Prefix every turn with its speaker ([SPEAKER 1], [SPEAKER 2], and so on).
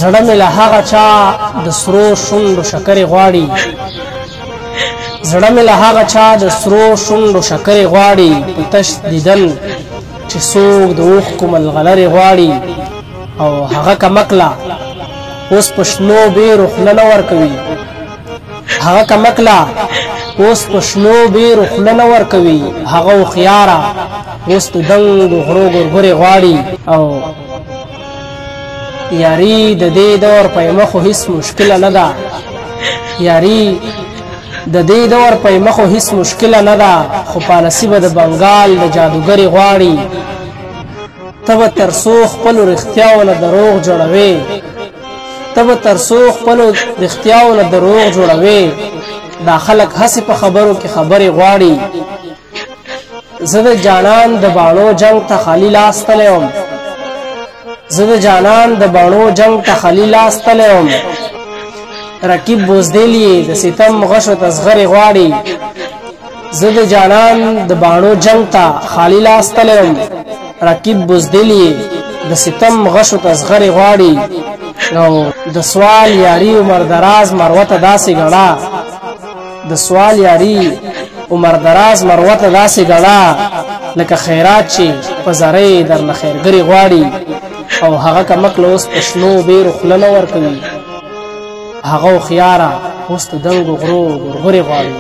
[SPEAKER 1] زړه مې له هغه چا د سرو شونډو شکرې غواړي زړه مې له هغه چا د سرو شونډو شکرې غواړي په تش دیدن چې څوک د اوښکو ملغلرې غواړي او هغه کمکله اوس په شنو بیرو خوله نه ورکوي هغه کمکله اوس په شنو بیرو خوله نه ورکوي هغه هوښیاره اوس د دنګو غرو ګورګورې غواړي او یاري د دې دور پیمه خو هیڅ مشکله نه ده یاري د دې دور پیمه خو هیڅ مشکله نه ده خو پالسي به د بنګال د جادوګرې غواړي ته به تر څو خپلو رښتیاو نه دروغ جوړوې ته به تر څو خپلو رښتیاو نه دروغ جوړوې دا خلک هسې په خبرو کې خبرې غواړي زه د جانان د باڼو جنگ ته خالي لاس تلی وم زه د جانان د باڼو جنگ ته خالي لاس تلی وم رقیب بوزدل یې د ستم غشو ته زغرې غواړي زه د جانان د باڼو جنگ ته خالي لاس تلی وم رقیب بوزدل یې د ستم غشو ته زغرې غواړي او د سوال یاري عمر دراز مروه ته داسې ګڼه د سوال یاري عمر دراز مروه ته داسې ګڼه لکه خیرات چې په زرۍ درنه خیرګرې غواړي او هغه کمکله اوس په شنو بیرو خوله نه ورکوي هغه هوښیاره اوس د دنګو غرو ګورګورې غواړي